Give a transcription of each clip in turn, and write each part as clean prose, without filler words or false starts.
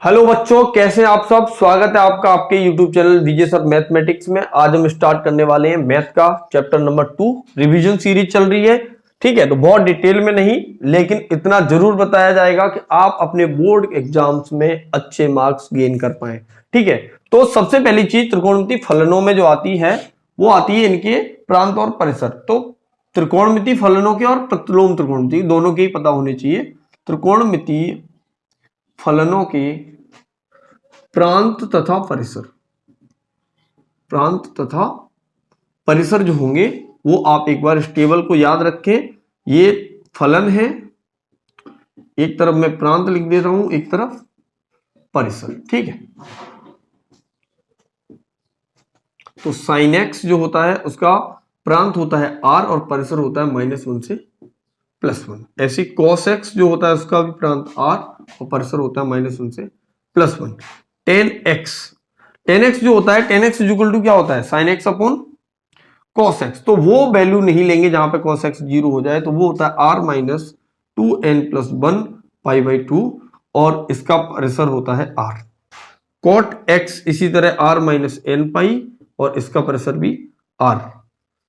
Hello बच्चों, कैसे हैं आप सब। स्वागत है आपका आपके YouTube चैनल विजय सर मैथमेटिक्स में। आज हम स्टार्ट करने वाले हैं मैथ का चैप्टर नंबर 2। रिवीजन सीरीज चल रही है, ठीक है। तो बहुत डिटेल में नहीं, लेकिन इतना जरूर बताया जाएगा कि आप अपने बोर्ड एग्जाम्स में अच्छे मार्क्स गेन कर पाए, ठीक है। तो सबसे पहली चीज त्रिकोणमिति फलनों में जो आती है वो आती है इनके प्रांत और परिसर। तो त्रिकोणमिति फलनों के और प्रतिलोम त्रिकोणमिति दोनों के ही पता होने चाहिए। त्रिकोणमिति फलनों के प्रांत तथा परिसर, प्रांत तथा परिसर जो होंगे वो आप एक बार इस टेबल को याद रखें। ये फलन है, एक तरफ मैं प्रांत लिख देता हूं, एक तरफ परिसर, ठीक है। तो साइन एक्स जो होता है उसका प्रांत होता है r और परिसर होता है -1 से +1। ऐसी cos x जो होता है उसका भी प्रांत r और परिसर होता है -1 से +1। tan x जो होता है, tan x इक्वल टू क्या होता है, sin x upon cos x। तो वो वैल्यू नहीं लेंगे जहां पे cos x 0 हो जाए, तो वो होता है r माइनस 2n+1 π/2 और इसका परिसर होता है r। cot x इसी तरह r माइनस n पाई और इसका परिसर भी r।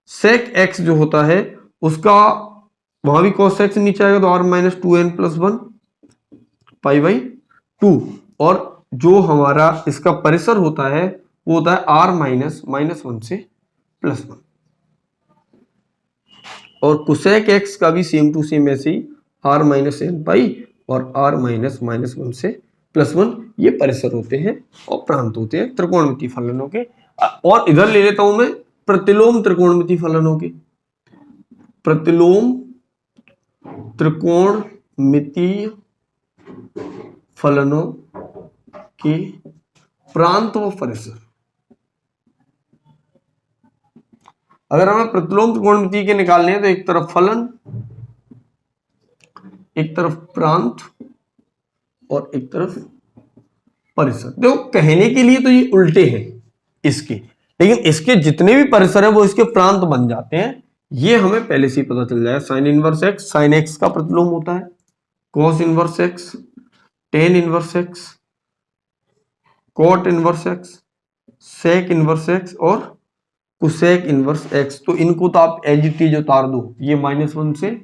sec x जो होता है उसका वहां भी cos x नीचे आएगा तो r माइनस 2n+1 π/2 और जो हमारा इसका परिसर होता है वो होता है r माइनस -1 से +1। और cosec x का भी सेम टू सेम ऐसे ही r माइनस n पाई और r माइनस -1 से +1। ये परिसर होते हैं और प्रांत होते हैं त्रिकोणमिति फलनों के। और इधर ले लेता हूं मैं प्रतिलोम त्रिकोणमिति फलनों के। प्रतिलोम त्रिकोणमितीय फलनों के प्रांत व परिसर। अगर हमें प्रतिलोम त्रिकोणमिति के निकालने हैं तो एक तरफ फलन, एक तरफ प्रांत और एक तरफ परिसर। देखो कहने के लिए तो ये उल्टे हैं इसके, लेकिन इसके जितने भी परिसर है वो इसके प्रांत बन जाते हैं। ये हमें पहले से ही पता चल जाएगा। Sine inverse x, sine x का प्रतिलोम होता है cos inverse x, tan inverse x, cot inverse x, sec inverse x और कुसेक इनवर्स एक्स। तो इनको तो आप एज इट इज उतार दो। ये -1 से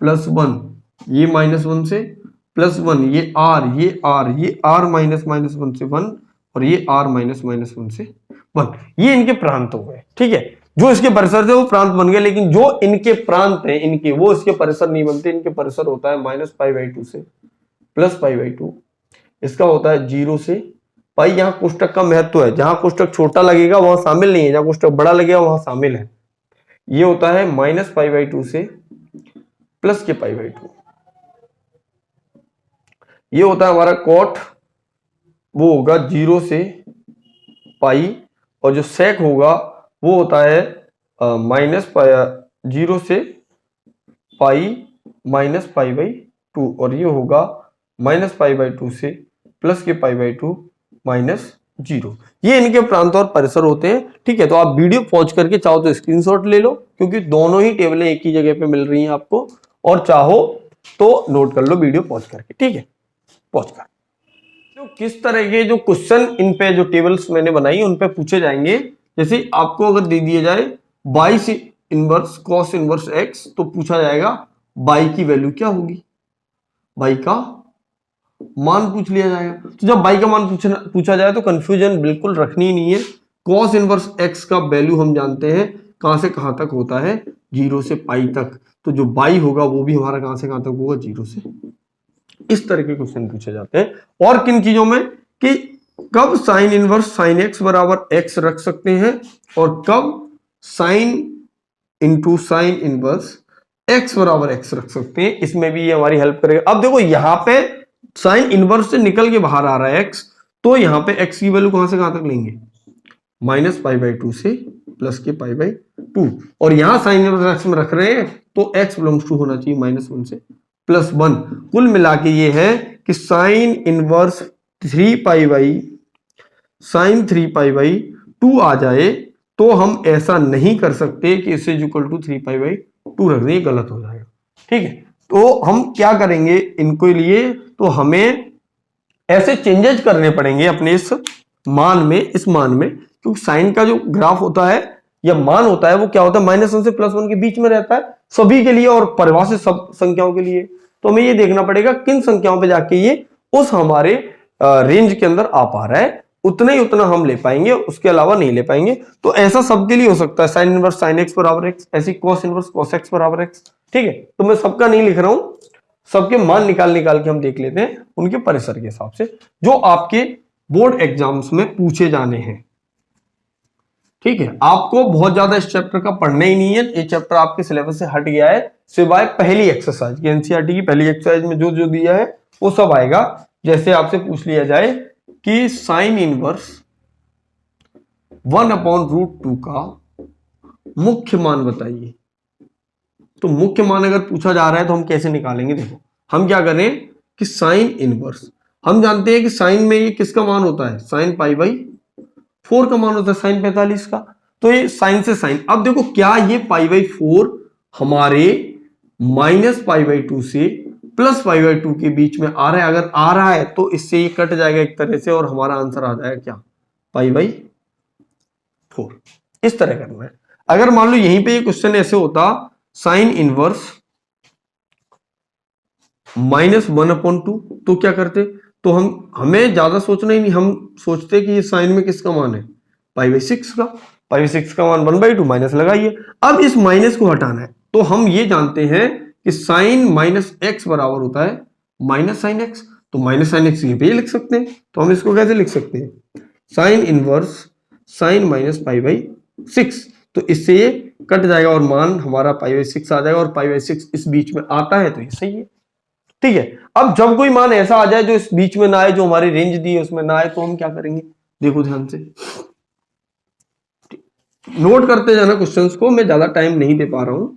+1, ये -1 से +1, ये r, ये r, ये r माइनस -1 से 1 और ये r माइनस -1 से 1। ये इनके प्रांत हो गए, ठीक है। जो इसके परिसर थे वो प्रांत बन गए, लेकिन जो इनके प्रांत हैं इनके, वो इसके परिसर नहीं बनते। इनके परिसर होता है -π/2 से +π/2। इसका होता है 0 से पाई। यहाँ कोष्टक का महत्व है, जहां कोष्टक छोटा लगेगा वहां शामिल नहीं है, जहां कोष्टक बड़ा लगेगा वहां शामिल है। ये होता है -π/2 से +π/2। ये होता है हमारा कॉट, वो होगा 0 से पाई, और जो सेक होगा वो होता है -0 से पाई -π/2 और ये होगा -π/2 से +π/2 -0। ये इनके प्रांत और परिसर होते हैं, ठीक है। तो आप वीडियो पॉज करके चाहो तो स्क्रीनशॉट ले लो, क्योंकि दोनों ही टेबलें एक ही जगह पे मिल रही हैं आपको, और चाहो तो नोट कर लो वीडियो पॉज करके, ठीक है। पॉज कर तो किस तरह के जो क्वेश्चन इन पे जो टेबल्स मैंने बनाई उन पे पूछे जाएंगे। जैसे आपको अगर दे दिया जाए बाई से इनवर्स कॉस इनवर्स एक्स, तो पूछा जाएगा बाई की वैल्यू क्या होगी, बाई का मान पूछ लिया जाएगा। तो जब बाई का मान पूछा जाए तो कंफ्यूजन बिल्कुल रखनी नहीं है। कॉस इनवर्स एक्स का वैल्यू हम जानते हैं कहां से कहां तक होता है, 0 से पाई तक। तो जो बाई होगा वो भी हमारा कहां से कहां तक होगा, 0 से। इस तरह के क्वेश्चन पूछे जाते हैं। और किन चीजों में कि कब साइन इनवर्स साइन एक्स बराबर एक्स रख सकते हैं और कब sine into sine inverse x बराबर एक्स रख सकते हैं, इसमें भी ये हमारी हेल्प करेगा। अब देखो यहां पे साइन इनवर्स से निकल के बाहर आ रहा है एक्स, तो यहां पे एक्स की वैल्यू कहां से कहां तक लेंगे, -π/2 से +π/2। और यहां साइन इनवर्स एक्स में रख रहे हैं तो एक्स बिलोंग्स टू होना चाहिए -1 से +1। कुल मिला के ये है कि साइन इनवर्स 3π/2 आ जाए तो हम ऐसा नहीं कर सकते कि इसे इक्वल टू 3π/2 रख दें, गलत हो जाएगा, ठीक है। तो हम क्या करेंगे इनको लिए, तो हमें ऐसे चेंजेस करने पड़ेंगे अपने इस मान में, इस मान में, क्योंकि साइन का जो ग्राफ होता है या मान होता है वो क्या होता है, -1 से +1 के बीच में रहता है सभी के लिए और परिभाषित सब संख्याओं के लिए। तो हमें ये देखना पड़ेगा किन संख्याओं पे जाके ये उस हमारे रेंज के अंदर आ पा रहा है, उतना ही उतना हम ले पाएंगे, उसके अलावा नहीं ले पाएंगे। तो ऐसा सबके लिए हो सकता है, साइन इनवर्स sin x बराबर x, ऐसी cos इनवर्स cos x बराबर x। ठीक है, तो मैं सबका नहीं लिख रहा हूं, सबके मान निकाल के हम देख लेते हैं उनके परिसर के हिसाब से जो आपके बोर्ड एग्जाम्स में पूछे जाने हैं। ठीक है, आपको बहुत ज्यादा इस चैप्टर का पढ़ना ही नहीं है, ये चैप्टर आपके सिलेबस से हट गया है सिवाय पहली एक्सरसाइज की, एनसीईआरटी की पहली एक्सरसाइज में जो जो दिया है वो सब आएगा। जैसे आपसे पूछ लिया जाए कि साइन इनवर्स 1/√2 का मुख्य मान बताइए, तो मुख्य मान अगर पूछा जा रहा है तो हम कैसे निकालेंगे। देखो हम क्या करें कि साइन इनवर्स, हम जानते हैं कि साइन में ये किसका मान होता है, साइन π/4 का मान होता है, साइन 45 का। तो ये साइन से साइन, अब देखो क्या ये π/4 हमारे -π/2 से +π/2 के बीच में आ रहा है, अगर आ रहा है तो इससे ये कट जाएगा एक तरह से और हमारा आंसर आ जाएगा क्या, π/4। इस तरह करना है। अगर मान लो यहीं पे ये क्वेश्चन ऐसे होता, साइन इनवर्स -1/2, तो क्या करते, तो हमें ज्यादा सोचना ही नहीं, हम सोचते कि ये साइन में किसका मान है, π/6 का, π/6 का मान 1/2 माइनस लगाइए। अब इस माइनस को हटाना है, तो हम ये जानते हैं कि साइन -x बराबर होता है -sin x, तो -sin x ये पे लिख सकते हैं। तो हम इसको कैसे लिख सकते हैं, साइन इनवर्स साइन -π/6, तो इससे ये कट जाएगा और मान हमारा π/6 आ जाएगा, और π/6 इस बीच में आता है तो ये सही है। ठीक है, अब जब कोई मान ऐसा आ जाए जो इस बीच में ना आए, जो हमारी रेंज दी है उसमें ना आए, तो हम क्या करेंगे, देखो ध्यान से नोट करते जाना क्वेश्चंस को, मैं ज्यादा टाइम नहीं दे पा रहा हूं,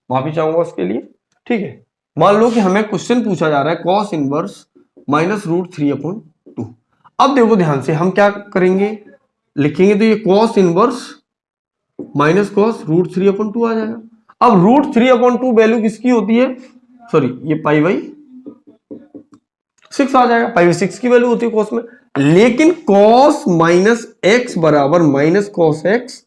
माफी चाहूंगा उसके लिए। ठीक है, मान लो कि हमें क्वेश्चन पूछा जा रहा है cos इनवर्स -√3/2। अब देखो ध्यान से हम क्या करेंगे, लिखेंगे तो ये cos इनवर्स -cos √3/2 आ जाएगा। अब √3/2 वैल्यू किसकी होती है, सॉरी ये π/6 आ जाएगा, π/6 की वैल्यू होती है cos में, लेकिन cos -x बराबर -cos x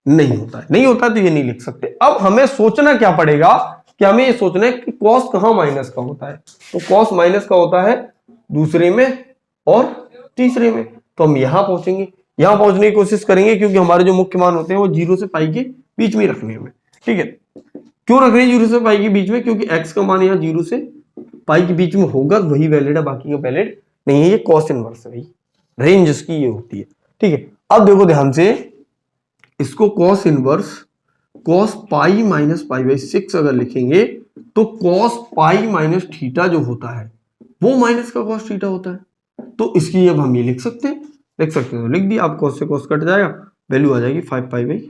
नहीं होता है, नहीं होता तो ये नहीं लिख सकते। अब हमें सोचना क्या पड़ेगा कि हमें ये सोचना है कि cos कहां माइनस का होता है, तो cos माइनस का होता है दूसरे में और तीसरे में, तो हम यहां पहुंचेंगे, यहां पहुंचने की कोशिश करेंगे, क्योंकि हमारे जो मुख्य मान होते हैं वो 0 से पाई के बीच में रखने हमें। ठीक है, क्यों रख रहे हैं 0 से पाई के बीच में, क्योंकि x का मान यहाँ 0 से पाई के बीच में होगा, वही वैलिड है, बाकी का वैलिड नहीं है, ये cos इनवर्स है भाई, रेंज इसकी ये होती है। ठीक है, अब देखो ध्यान से, इसको cos इनवर्स cos π-π/6 अगर लिखेंगे तो cos π - थीटा जो होता है वो माइनस का cos थीटा होता है, तो इसकी अब हम ये लिख सकते हैं, तो लिख दिया, आप cos से cos कट जाएगा, वैल्यू आ जाएगी 5π/।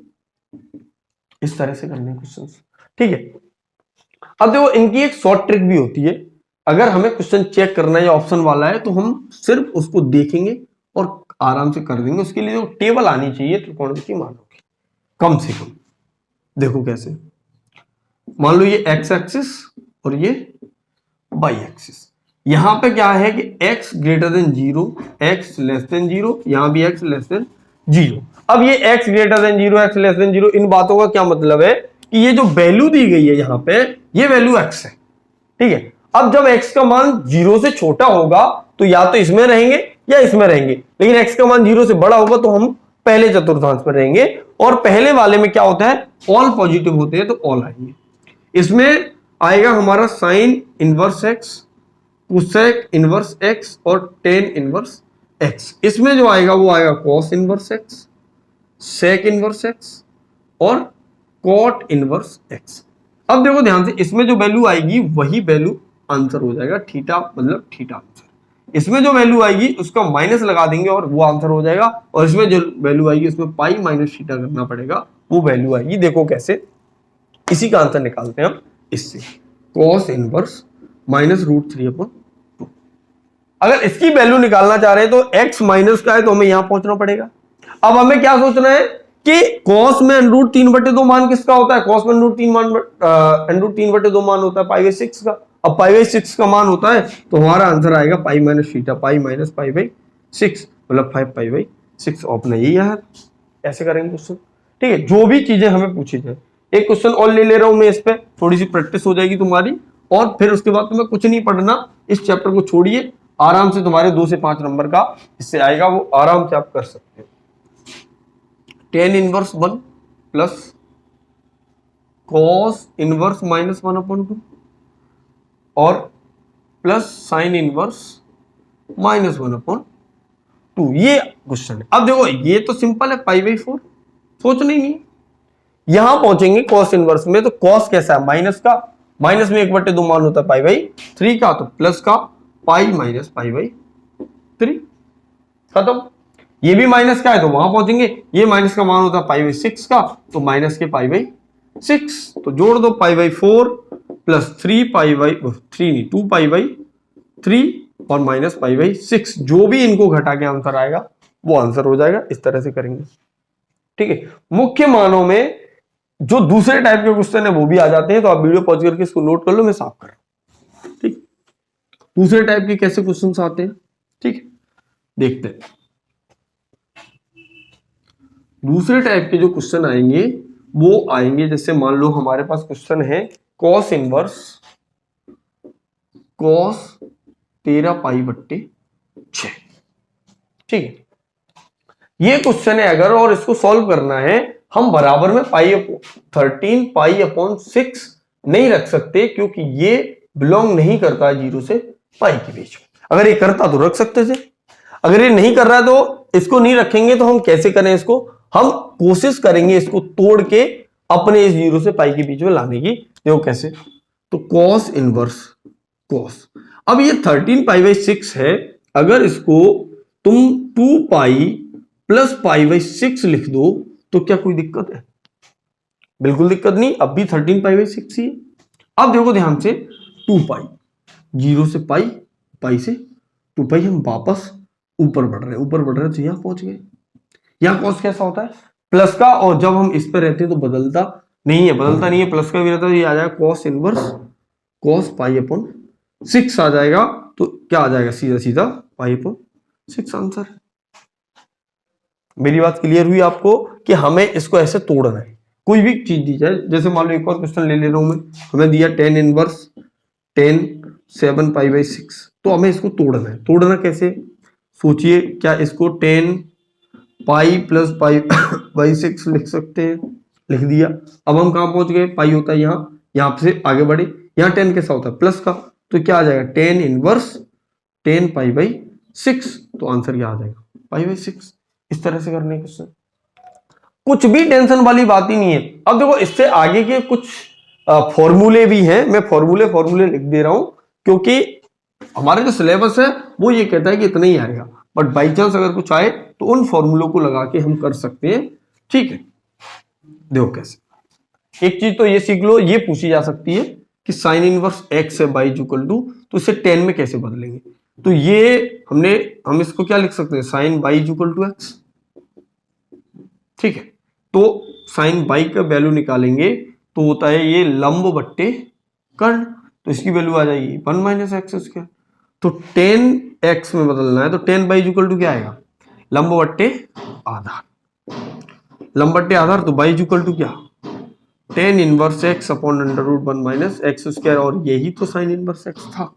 इस तरह से करने क्वेश्चन। ठीक है, अब देखो इनकी एक शॉर्ट ट्रिक भी होती है, अगर हमें क्वेश्चन चेक करना है या ऑप्शन वाला है तो हम सिर्फ उसको देखेंगे और आराम से कर देंगे। उसके लिए जो टेबल आनी चाहिए त्रिकोणमितीय मानों की कम से कम। देखो कैसे, मान लो ये x एक्सिस और ये y एक्सिस, यहां पे क्या है कि x greater than 0, x less than 0, यहां भी x लेस देन 0। अब ये x greater than 0, x less than 0, इन बातों का क्या मतलब है कि ये जो वैल्यू दी गई है यहां पे, ये वैल्यू x है। ठीक है, अब जब x का मान 0 से छोटा होगा तो या तो इसमें रहेंगे या इसमें रहेंगे, लेकिन x का मान 0 से बड़ा होगा तो हम पहले चतुर्थांश में रहेंगे, और पहले वाले में क्या होता है, ऑल पॉजिटिव होते हैं तो ऑल आएंगे। इसमें आएगा हमारा sine inverse x, cosec inverse x और टेन इनवर्स x। इसमें जो आएगा वो आएगा cos inverse x, sec inverse x और कॉट इनवर्स x। अब देखो ध्यान से, इसमें जो वैल्यू आएगी वही वैल्यू आंसर हो जाएगा, थीटा मतलब थीटा आंसर। इसमें जो वैल्यू आएगी उसका माइनस लगा देंगे और वो आंसर हो जाएगा, और इसमें जो वैल्यू आएगी उसमें पाई माइनस थीटा करना पड़ेगा, वो वैल्यू आएगी। देखो कैसे, इसी का आंसर निकालते हैं हम इससे, कॉस इनवर्स -√3/2। अगर इसकी वैल्यू निकालना चाह रहे हैं तो x माइनस का है तो हमें यहां पहुंचना पड़ेगा। अब हमें क्या सोचना है कि cos में √3/2 मान किसका होता है, cos में √3/2 मान होता है π/6 का, अब पाई बाई 6 का मान होता है तो हमारा आंसर आएगा pi minus theta, pi minus pi by 6 मतलब 5 पाई बाई 6। ऑप्शन यही है। ऐसे करेंगे क्वेश्चन। ठीक है, जो भी चीजें हमें पूछी जाए। एक क्वेश्चन और ले रहा हूं मैं, इस पे थोड़ी सी प्रैक्टिस हो जाएगी तुम्हारी, और फिर उसके बाद तुम्हें कुछ नहीं पढ़ना, इस चैप्टर को छोड़िए, आराम से तुम्हारे 2 से 5 नंबर का इससे आएगा, वो आराम से आप कर सकते हो। Tan inverse 1 plus cos inverse minus 1/2 और प्लस साइन इनवर्स माइनस 1/2, ये क्वेश्चन है। अब देखो ये तो सिंपल है, पाई बाई 4, सोचना ही नहीं। यहां पहुंचेंगे कॉस इनवर्स में, तो कॉस कैसा है, माइनस का, माइनस में 1/2 मान होता है पाई बाई 3 का, तो प्लस का पाई माइनस पाई बाई 3, खत्म। ये भी माइनस का है तो वहां पहुंचेंगे, ये माइनस का मान होता है पाई बाई 6 का, तो माइनस के पाई बाई 6, तो जोड़ दो pi by 4 plus 3 pi by 3 नहीं 2 पाई बाई 3 और माइनस पाई बाई 6, जो भी इनको घटा के आंसर आएगा वो आंसर हो जाएगा। इस तरह से करेंगे। ठीक है, मुख्य मानों में जो दूसरे टाइप के क्वेश्चन है वो भी आ जाते हैं, तो आप वीडियो पॉज करके इसको नोट कर लो, मैं साफ कर रहा हूं। ठीक, दूसरे टाइप के कैसे क्वेश्चन आते हैं, ठीक है, देखते हैं। दूसरे टाइप के जो क्वेश्चन आएंगे वो आएंगे, जैसे मान लो हमारे पास क्वेश्चन है कॉस इनवर्स कॉस 13π/6। ठीक है, ये क्वेश्चन है अगर, और इसको सॉल्व करना है, हम बराबर में 13π/6 नहीं रख सकते, क्योंकि ये बिलोंग नहीं करता 0 से पाई के बीच में। अगर ये करता तो रख सकते थे, अगर ये नहीं कर रहा है तो इसको नहीं रखेंगे। तो हम कैसे करें इसको, हम कोशिश करेंगे इसको तोड़ के अपने इस 0 से पाई के बीच में लाने की। देखो कैसे, तो कॉस इनवर्स कॉस, अब ये 13π/6 है, अगर इसको तुम 2 पाई प्लस π/6 लिख दो तो क्या कोई दिक्कत है, बिल्कुल दिक्कत नहीं, अब भी 13π/6 ही है। अब देखो ध्यान से, 2 पाई 0 से पाई, पाई से 2 पाई, हम वापस ऊपर बढ़ रहे हैं, ऊपर बढ़ रहे हैं तो यहां पहुंच गए। यहां कॉस कैसा होता है, प्लस का, और जब हम इस पर रहते हैं तो बदलता नहीं है, बदलता नहीं है, प्लस का भी रहता है, तो ये आ जाएगा कॉस इनवर्स कॉस π/6 आ जाएगा। तो क्या आ जाएगा, सीधा सीधा π/6 आंसर। मेरी बात क्लियर हुई आपको कि हमें इसको ऐसे तोड़ना है। कोई भी चीज दी जाए, जैसे मान लो एक और क्वेश्चन ले रहा हूं मैं, हमें दिया टेन इनवर्स 7π/6, तो हमें इसको तोड़ना है। तोड़ना कैसे, सोचिए, क्या इसको 10 पाई प्लस π/6 लिख सकते हैं, लिख दिया। अब हम कहां पहुंच गए, पाई होता है यहाँ, यहां से आगे बढ़े, यहाँ 10 कैसा होता है, प्लस का, तो क्या आ जाएगा 10 इनवर्स 10π/6, तो आंसर क्या आ जाएगा π/6। इस तरह से करने क्वेश्चन, कुछ भी टेंशन वाली बात ही नहीं है। अब देखो इससे आगे के कुछ फॉर्मूले भी हैं, मैं फॉर्मूले लिख दे रहा हूं, क्योंकि हमारे जो सिलेबस है वो ये कहता है कि इतना ही आएगा, बट बाई चांस अगर कुछ आए तो उन फॉर्मूलों को लगा के हम कर सकते हैं। ठीक है, देखो कैसे, एक चीज तो ये सीख लो, ये पूछी जा सकती है कि साइन इनवर्स x है बाई इक्वल टू, तो इसे 10 में कैसे बदलेंगे, तो ये हम इसको क्या लिख सकते हैं, sine by equal to x। ठीक है, तो साइन बाई का वैल्यू निकालेंगे तो होता है ये लंब बट्टे कर्ण, तो इसकी वैल्यू आ जाएगी 1 - x²। तो 10x में बदलना है, तो 10 बाई इक्वल टू क्या आएगा, लंब बट्टे आधार, लंब बट्टे आधार, तो बाई इक्वल टू क्या, 10 इनवर्स x अपॉन √1 - x², और यही तो साइन इनवर्स x था।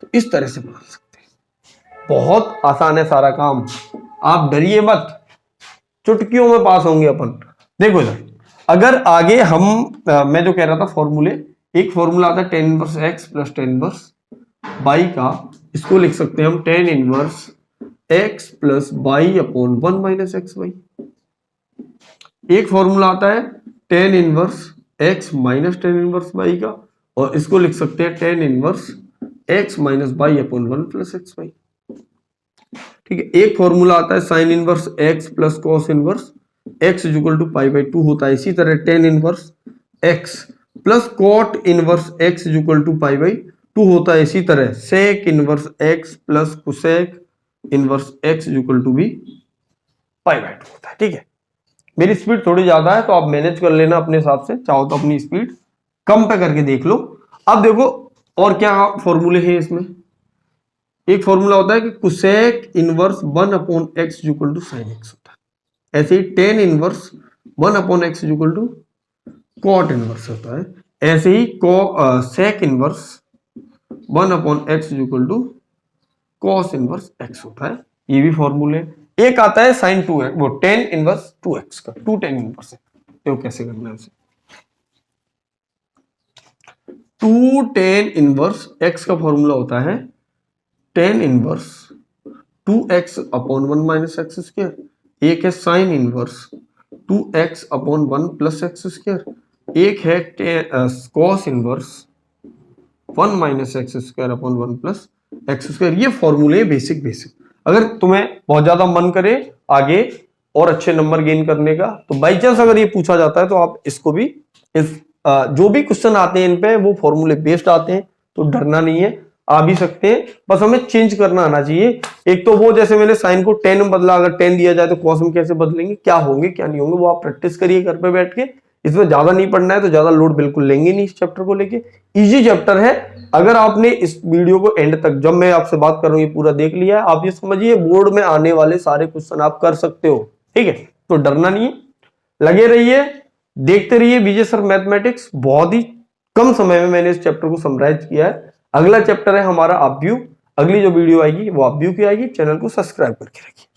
तो इस तरह से बदल सकते हैं, बहुत आसान है सारा काम, आप डरिए मत, चुटकियों में पास होंगे अपन। देखो इधर, अगर आगे हम मैं जो कह रहा था फॉर्मूले, एक फॉर्मूला आता है 10 inverse x plus 10 inverse y का, इसको लिख सकते हैं हम 10 inverse x plus y upon 1 - x/y। एक फॉर्मूला आता है 10 inverse x minus 10 inverse y का, और इसको लिख सकते हैं 10 inverse x minus y upon 1 प्लस x/y। ठीक है, एक फॉर्मूला आता है sine inverse x plus cos inverse x equal to π/2 होता है। इसी तरह 10 inverse x plus cot inverse x equal to π/2 होता है। इसी तरह sec inverse x plus cosec inverse x equal to भी π/2 होता है। ठीक है, मेरी स्पीड थोड़ी ज्यादा है तो आप मैनेज कर लेना अपने हिसाब से, चाहो तो अपनी स्पीड कम पे करके देख लो। अब देखो और क्या फॉर्मूले हैं इसमें? एक फॉर्मूला होता है कि cosec inverse 1/x equal to sine x होता है। ऐसे ही tan inverse 1/x equal to cot inverse होता है। ऐसे ही sec inverse 1/x equal to cos inverse x होता है। ये भी फॉर्मूले। एक आता है साइन 2x, वो टेन इनवर्स 2x का, 2 टेन इनवर्स है। तो कैसे करना है उसे? 2 टेन इनवर्स x का फॉर्मूला होता है tan inverse 2x upon 1 minus x square. एक है sine inverse 2x upon 1 plus x square. एक है cos inverse 1 minus x square upon 1 plus x square. ये फॉर्मूले बेसिक। अगर तुम्हें बहुत ज्यादा मन करे आगे और अच्छे नंबर गेन करने का, तो बाई चांस अगर ये पूछा जाता है तो आप इसको भी जो भी क्वेश्चन आते हैं इन पे वो फॉर्मूले बेस्ड आते हैं, तो डरना नहीं है, आ भी सकते हैं, बस हमें चेंज करना आना चाहिए। एक तो वो जैसे मैंने साइन को 10 में बदला, अगर 10 दिया जाए तो कॉस में कैसे बदलेंगे, क्या होंगे क्या नहीं होंगे, वो आप प्रैक्टिस करिए घर पे बैठ के। इसमें ज्यादा नहीं पढ़ना है, तो ज्यादा लोड बिल्कुल लेंगे नहीं इस चैप्टर को लेके। इजी चैप्टर है। अगर आपने इस वीडियो को एंड तक, जब मैं आपसे बात कर रहा हूँ, ये पूरा देख लिया है, आप ये समझिए बोर्ड में आने वाले सारे क्वेश्चन आप कर सकते हो। ठीक है, तो डरना नहीं है, लगे रहिए, देखते रहिए विजय सर मैथमेटिक्स। बहुत ही कम समय में मैंने इस चैप्टर को समराइज किया है। अगला चैप्टर है हमारा अपव्यू। अगली जो वीडियो आएगी वो अपव्यू की आएगी। चैनल को सब्सक्राइब करके रखिए।